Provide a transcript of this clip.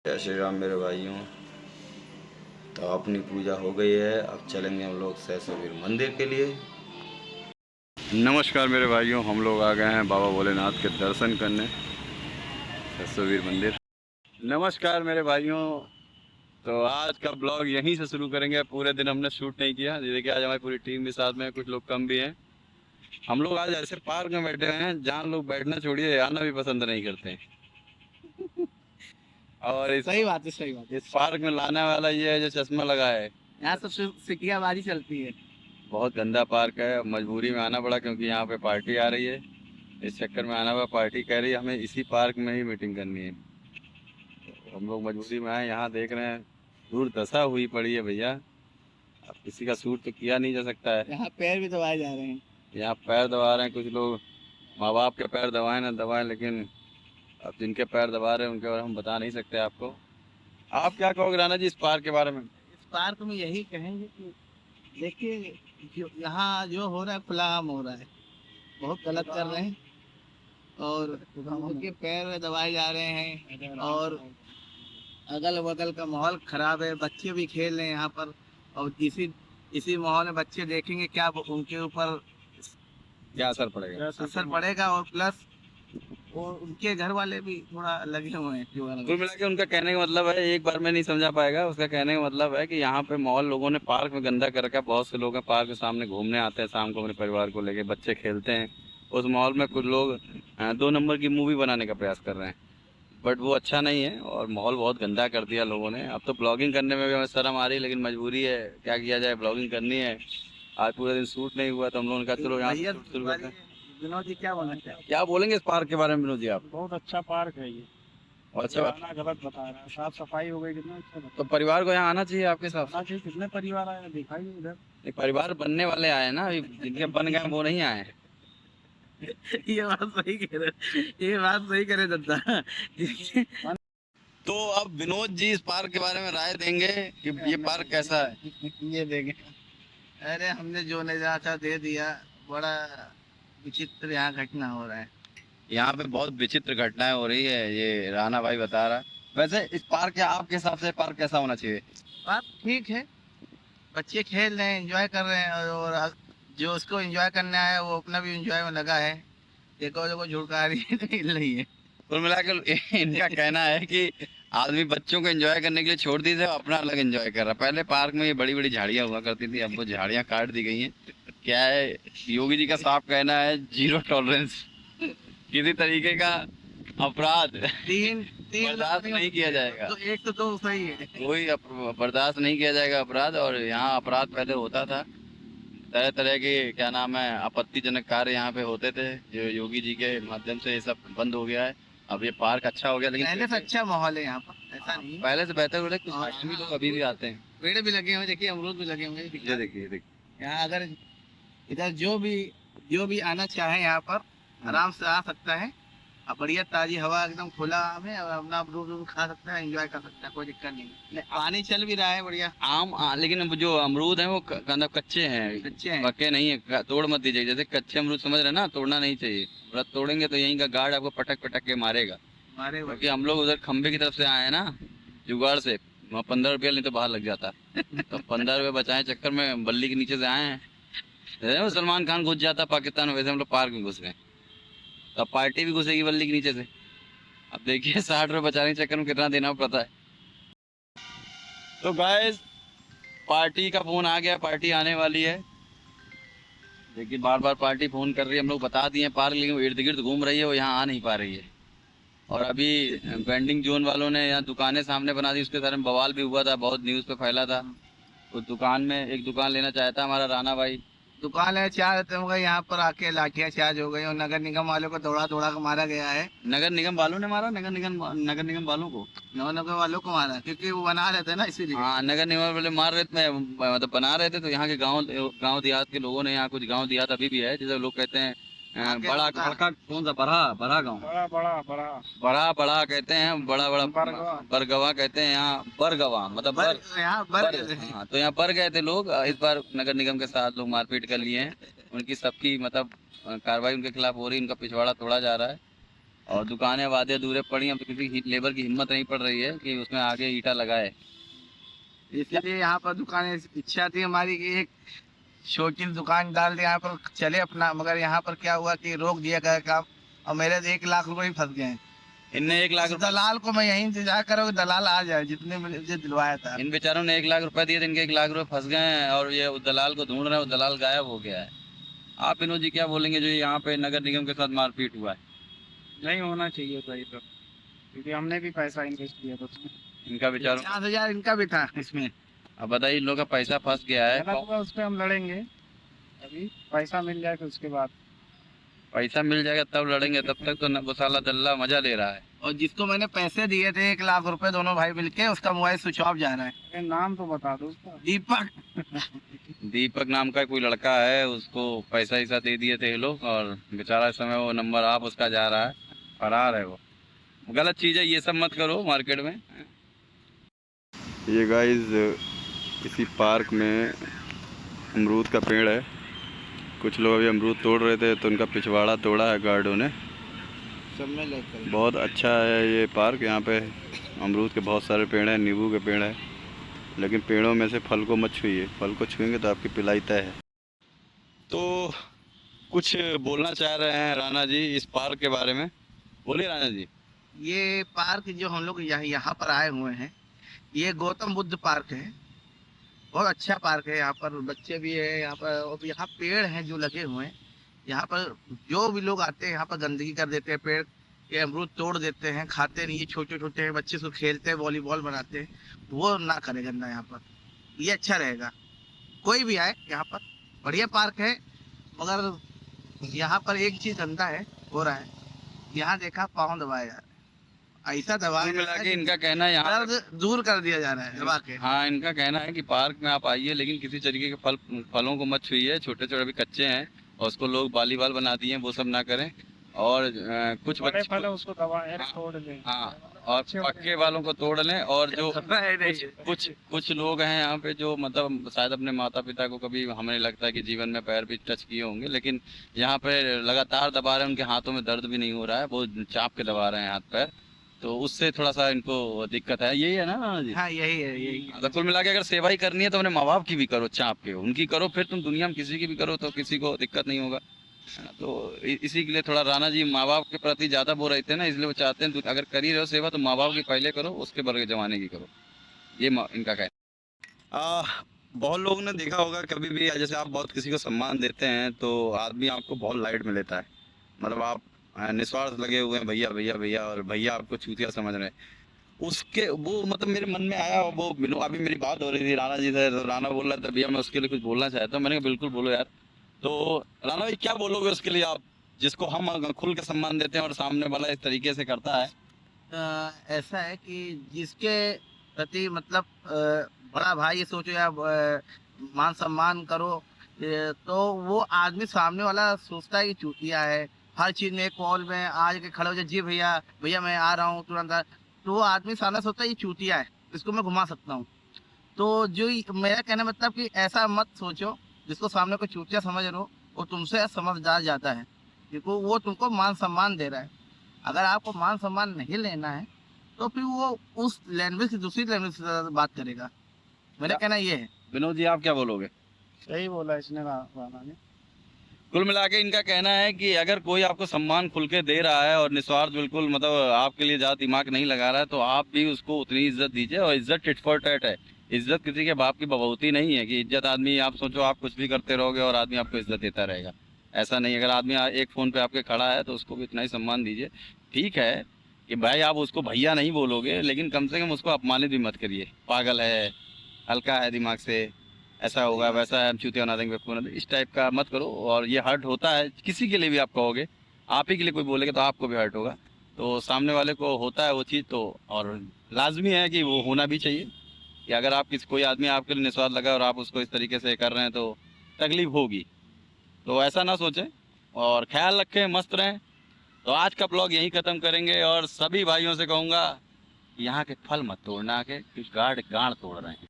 जय श्री राम मेरे भाइयों। तो अपनी पूजा हो गई है, अब चलेंगे हम लोग सहसवीर मंदिर के लिए। नमस्कार मेरे भाइयों, हम लोग आ गए हैं बाबा भोलेनाथ के दर्शन करने सहसवीर मंदिर। नमस्कार मेरे भाइयों। तो आज का ब्लॉग यहीं से शुरू करेंगे। पूरे दिन हमने शूट नहीं किया, देखिए आज हमारी पूरी टीम भी साथ में है, कुछ लोग कम भी हैं। हम लोग आज ऐसे पार्क में बैठे हुए हैं जहाँ लोग बैठना छोड़िए आना भी पसंद नहीं करते हैं। और सही बात है, सही बात है। इस पार्क में लाने वाला ये है जो चश्मा लगा है। यहाँ सब सिकियाबाजी चलती है। बहुत गंदा पार्क है, मजबूरी में आना पड़ा क्योंकि यहाँ पे पार्टी आ रही है। इस चक्कर में आना पड़ा, पार्टी कह रही है हमें इसी पार्क में ही मीटिंग करनी है। तो हम लोग मजबूरी में आए, यहाँ देख रहे हैं दुर्दशा हुई पड़ी है भैया। अब किसी का सूट तो किया नहीं जा सकता है। यहाँ पैर भी दबाए जा रहे हैं। यहाँ पैर दबा रहे हैं कुछ लोग, माँ बाप के पैर दबाए ना दबाए, लेकिन अब जिनके पैर दबा रहे हैं उनके बारे में हम बता नहीं सकते आपको। आप क्या कहोगे राणा जी इस पार्क के बारे में? इस पार्क में यही कहेंगे कि देखिए, यहाँ जो हो रहा है खुला आम हो रहा है, बहुत गलत कर रहे हैं और उनके पैर दबाए जा रहे हैं और अगल बगल का माहौल खराब है। बच्चे भी खेल रहे हैं यहाँ पर और इसी माहौल में बच्चे देखेंगे क्या उनके ऊपर क्या असर पड़ेगा? असर पड़ेगा और प्लस और उनके घर वाले भी थोड़ा लगे हुए हैं। कुल मिला के उनका कहने का मतलब है, एक बार में नहीं समझा पाएगा। उसका कहने का मतलब है कि यहाँ पे माहौल लोगों ने पार्क में गंदा कर रखा है। बहुत से लोग हैं पार्क के सामने घूमने आते हैं शाम को अपने परिवार को लेके, बच्चे खेलते हैं उस माहौल में। कुछ लोग 2 नंबर की मूवी बनाने का प्रयास कर रहे हैं, बट वो अच्छा नहीं है और माहौल बहुत गंदा कर दिया लोगों ने। अब तो ब्लॉगिंग करने में भी हमें शर्म आ रही है, लेकिन मजबूरी है, क्या किया जाए, ब्लॉगिंग करनी है। आज पूरे दिन शूट नहीं हुआ तो हम लोगों ने कहा चलो यहाँ से शूट शुरू करते हैं। विनोद जी क्या बोलना चाहिए? क्या बोलेंगे इस पार्क के बारे में विनोद जी आप? बहुत अच्छा पार्क है ये। और अच्छा पुराना गलत बता रहा है, साफ सफाई हो गई, कितना अच्छा तो परिवार को यहाँ आना चाहिए आपके साथ। आना चाहिए। कितने परिवार आए हैं दिखाई उधर। एक परिवार बनने वाले आए हैं ना, अभी जिनके बन गए वो नहीं आए हैं। ये बात सही कह रहे, ये बात सही करे दत्ता। तो अब विनोद जी इस पार्क के बारे में राय देंगे कि ये पार्क कैसा है। ये देखें, अरे हमने जो नजारा दे दिया, बड़ा विचित्र यहाँ घटना हो रहा है। यहाँ पे बहुत विचित्र घटनाएं हो रही है, ये राणा भाई बता रहा है। वैसे इस पार्क के आपके हिसाब से पार्क कैसा होना चाहिए? बात ठीक है, बच्चे खेल रहे हैं, एंजॉय कर रहे हैं और जो उसको एंजॉय करना है वो अपना भी एंजॉय में लगा है। देखो देखो झुड़का रही है, हिल रही है। कुल मिलाकर इनका कहना है कि आदमी बच्चों को एंजॉय करने के लिए छोड़ दी थे, अपना अलग एंजॉय कर रहा है। पहले पार्क में ये बड़ी बड़ी झाड़ियां हुआ करती थी, अब वो झाड़ियां काट दी गई हैं। क्या है, योगी जी का साफ कहना है जीरो टॉलरेंस, किसी तरीके का अपराध तीन तीन बर्दाश्त नहीं किया जाएगा। तो एक तो दो सही है। कोई बर्दाश्त नहीं किया जाएगा अपराध। और यहाँ अपराध पहले होता था, तरह तरह के क्या नाम है आपत्तिजनक कार्य यहाँ पे होते थे, जो योगी जी के माध्यम से ये सब बंद हो गया है। अब ये पार्क अच्छा हो गया, लेकिन पहले से अच्छा माहौल है यहाँ पर, ऐसा नहीं है। पहले से बेहतर हो रहा है। कुछ आदमी लोग अभी भी आते हैं। पेड़ भी लगे हुए, देखिए अमरूद भी लगे हुए। ये देखिए यहाँ अगर इधर जो भी आना चाहे यहाँ पर आराम से आ सकता है और बढ़िया ताजी हवा, एकदम खुला में अपना अमरूद खा सकता है, एंजॉय कर सकता है, कोई दिक्कत नहीं। पानी चल भी रहा है बढ़िया। लेकिन वो जो अमरूद है वो मतलब कच्चे हैं, अच्छे हैं। पके नहीं है। तोड़ मत दीजिए, जैसे कच्चे अमरूद समझ रहे हैं ना, तोड़ना नहीं चाहिए। अगर तोड़ेंगे तो यहीं का गार्ड आपको पटक पटक के मारेगा। हमारे क्योंकि हम लोग उधर खंबे की तरफ से आए हैं ना, जुगाड़ से, वहाँ 15 रुपया नहीं तो बाहर लग जाता। तो 15 रुपये बचाए चक्कर में बल्ली के नीचे से आए हैं। जैसे वो सलमान खान घुस जाता पाकिस्तान में, वैसे हम लोग पार्क में घुस गए। तो पार्टी भी घुसेगी बल्ली के नीचे से। अब देखिए 60 रुपये बचाने के चक्कर में कितना देना पड़ता है। तो गाइस पार्टी का फोन आ गया, पार्टी आने वाली है। लेकिन बार बार पार्टी फोन कर रही है, हम लोग बता दिए पार्क, लेकिन वो इर्द गिर्द घूम रही है, वो यहाँ आ नहीं पा रही है। और अभी वेंडिंग जोन वालों ने यहाँ दुकानें सामने बना दी, उसके सारे में बवाल भी हुआ था, बहुत न्यूज़ पे फैला था। उस दुकान में एक दुकान लेना चाहता हमारा राणा भाई। दुकान है, चार हो गए यहाँ पर आके, लाठियां चार्ज हो गई और नगर निगम वालों को दौड़ा दौड़ा के मारा गया है। नगर निगम वालों ने मारा? नगर निगम वालों को, नगर वालों को मारा क्योंकि वो बना रहे थे ना, इसीलिए। हाँ नगर निगम वाले मार रहे थे, मतलब बना रहे थे। तो यहाँ के गांव देहात के लोगों ने, यहाँ कुछ गांव देहात अभी भी है जिसे लोग कहते हैं बड़ा बड़का, कौन सा बड़ा बड़ा गाँव, बड़ा बड़ा बड़ा बड़ा बड़ा कहते हैं, बड़ा बड़ा बरगवा कहते हैं यहाँ, बरगवा मतलब यहाँ हाँ। तो यहाँ पर गए थे लोग, इस बार नगर निगम के साथ लोग मारपीट कर लिए हैं। उनकी सबकी मतलब कार्रवाई उनके खिलाफ हो रही है, उनका पिछवाड़ा तोड़ा जा रहा है। और दुकानें वादे दूरे पड़ी हैं, अब तो किसी लेबर की हिम्मत नहीं पड़ रही है कि उसमें आगे ईंटा लगाए। इसलिए यहाँ पर दुकानें, इच्छा थी हमारी कि एक छोटी दुकान डाल दे यहाँ पर चले अपना, मगर यहाँ पर क्या हुआ कि रोक दिया गया काम और मेरे 1 लाख रुपए ही फंस गए हैं। इनने 1 लाख रुपए, दलाल को मैं यही इंतजार करो कि दलाल आ जाए, जितने मुझे दिलवाया था। इन बेचारों ने 1 लाख रुपए दिए थे, इनके 1 लाख रुपए फंस गए हैं और ये उस दलाल को ढूंढ रहे हैं, वो दलाल गायब हो गया है। आप विनोद जी क्या बोलेंगे जो यहाँ पे नगर निगम के साथ मारपीट हुआ है? नहीं होना चाहिए था ये तो, क्योंकि हमने भी पैसा इन्वेस्ट किया था उसमें। इनका बेचारों, 50,000 इनका भी था इसमें। अब बताइए इन लोगों का पैसा फंस गया है। गलत हुआ उस पर हम लड़ेंगे, अभी पैसा मिल जाए फिर उसके बाद। पैसा मिल जाएगा तब लड़ेंगे, तब तक तो वो साला दल्ला मजा ले रहा है। और जिसको मैंने पैसे दिए थे 1 लाख रुपए, दोनों भाई मिलके, उसका मोबाइल स्विच ऑफ जा रहा है। ये नाम तो बता दो उसका। दीपक। दीपक नाम का कोई लड़का है, उसको पैसा ऐसा दे दिए थे ये लोग और बेचारा इस समय वो नंबर आप उसका जा रहा है, फरार है वो। गलत चीज़ है, ये सब मत करो मार्केट में। ये गाइस इसी पार्क में अमरूद का पेड़ है। कुछ लोग अभी अमरूद तोड़ रहे थे तो उनका पिछवाड़ा तोड़ा है गार्डों ने। सब में लेकर बहुत अच्छा है ये पार्क। यहाँ पे अमरूद के बहुत सारे पेड़ हैं, नींबू के पेड़ है, लेकिन पेड़ों में से फल को मत छुइए, फल को छुएंगे तो आपकी पिलाई तय है। तो कुछ बोलना चाह रहे हैं राणा जी इस पार्क के बारे में, बोलिए राणा जी। ये पार्क जो हम लोग यहाँ पर आए हुए हैं, ये गौतम बुद्ध पार्क है। बहुत अच्छा पार्क है। यहाँ पर बच्चे भी है यहाँ पर, और यहाँ पेड़ हैं जो लगे हुए हैं। यहाँ पर जो भी लोग आते हैं यहाँ पर गंदगी कर देते हैं, पेड़ ये अमरूद तोड़ देते हैं, खाते नहीं। ये छोटे छोटे हैं बच्चे, उसको खेलते हैं, वॉलीबॉल बनाते हैं, वो ना करे गंदा यहाँ पर। ये अच्छा रहेगा, कोई भी आए यहाँ पर, बढ़िया पार्क है। मगर यहाँ पर एक चीज गंदा है, हो रहा है, यहाँ देखा पाँव दबाया जा रहा है, ऐसा दबा कुल मिला के इनका कहना है यहाँ दर्द दूर कर दिया जा रहा है दबा के। हाँ, इनका कहना है कि पार्क में आप आइए लेकिन किसी तरीके के फलों को मत छुइए, छोटे छोटे अभी कच्चे हैं और उसको लोग वॉलीबॉल बना दिए हैं, वो सब ना करें। और कुछ बड़े बच्चे फल है उसको दबाए हाँ, छोड़ दें। हाँ, और पक्के वालों को तोड़ लें। और जो कुछ लोग हैं यहाँ पे जो मतलब शायद अपने माता पिता को कभी हमें लगता है कि जीवन में पैर भी टच किए होंगे, लेकिन यहाँ पे लगातार दबा रहे हैं, उनके हाथों में दर्द भी नहीं हो रहा है, वो चाप के दबा रहे हैं हाथ पैर, तो उससे थोड़ा सा इनको दिक्कत है। यही है ना राणा जी? हाँ यही है, यही है। तो कुल मिला के अगर सेवा ही करनी है तो अपने माँ बाप की भी करो, चाप के उनकी करो, फिर तुम दुनिया में किसी की भी करो तो किसी को दिक्कत नहीं होगा, है ना? तो इसी के लिए थोड़ा राणा जी माँ बाप के प्रति ज़्यादा वो रहते हैं ना, इसलिए वो चाहते हैं अगर कर ही रहो सेवा तो माँ बाप की पहले करो, उसके बड़े जमाने की करो, ये इनका कहना। बहुत लोगों ने देखा होगा कभी भी, जैसे आप बहुत किसी को सम्मान देते हैं तो आदमी आपको बहुत लाइट में लेता है, मतलब आप निस्वार्थ लगे हुए हैं, भैया भैया भैया, और भैया आपको चूतिया समझ रहे हैं। उसके वो मतलब मेरे मन में आया, वो अभी मेरी बात हो रही थी राणा जी से, तो राणा बोल रहा था भैया मैं उसके लिए कुछ बोलना चाहता हूँ। मैंने कहा बिल्कुल बोलो यार। तो राणा भाई क्या बोलोगे उसके लिए आप, जिसको हम खुल के सम्मान देते हैं और सामने वाला इस तरीके से करता है? ऐसा है कि जिसके प्रति मतलब बड़ा भाई सोचो या मान सम्मान करो, तो वो आदमी सामने वाला सोचता है कि चूतिया है। हर चीज में कॉल में आज के खड़े हो जाए, जी भैया भैया मैं आ रहा हूँ तुरंत तो वो आदमी सामने सोचता है ये चूतिया है, इसको मैं घुमा सकता हूँ। तो जो मेरा कहना मतलब कि ऐसा मत सोचो, जिसको सामने को चूतिया समझ रहे हो वो तुमसे समझदार जाता है, क्योंकि वो तुमको मान सम्मान दे रहा है। अगर आपको मान सम्मान नहीं लेना है तो फिर वो उस लैंग्वेज से दूसरी लैंग्वेज से बात करेगा। मेरा कहना ये है। विनोद जी आप क्या बोलोगे? सही बोला इसने राणा ने। कुल मिला के इनका कहना है कि अगर कोई आपको सम्मान खुल के दे रहा है और निस्वार्थ बिल्कुल मतलब आपके लिए ज़्यादा दिमाग नहीं लगा रहा है तो आप भी उसको उतनी इज्जत दीजिए। और इज्जत टिट फॉर टैट है, इज्जत किसी के बाप की बबूती नहीं है कि इज्जत आदमी आप सोचो आप कुछ भी करते रहोगे और आदमी आपको इज्जत देता रहेगा, ऐसा नहीं। अगर आदमी एक फ़ोन पे आपके खड़ा है तो उसको भी इतना ही सम्मान दीजिए। ठीक है कि भाई आप उसको भैया नहीं बोलोगे, लेकिन कम से कम उसको अपमानित भी मत करिए, पागल है, हल्का है दिमाग से, ऐसा होगा वैसा है, हम चूतिया बना देंगे, बेवकूफ बना देंगे, इस टाइप का मत करो। और ये हर्ट होता है किसी के लिए भी, आप कहोगे आप ही के लिए कोई बोलेगा तो आपको भी हर्ट होगा, तो सामने वाले को होता है वो चीज़। तो और लाजमी है कि वो होना भी चाहिए कि अगर आप कोई आदमी आपके लिए निस्वार्थ लगा और आप उसको इस तरीके से कर रहे हैं तो तकलीफ होगी, तो ऐसा ना सोचें और ख्याल रखें, मस्त रहें। तो आज का ब्लॉग यहीं ख़त्म करेंगे और सभी भाइयों से कहूँगा यहाँ के फल मत तोड़ना, के कुछ गाड़ तोड़ रहे हैं।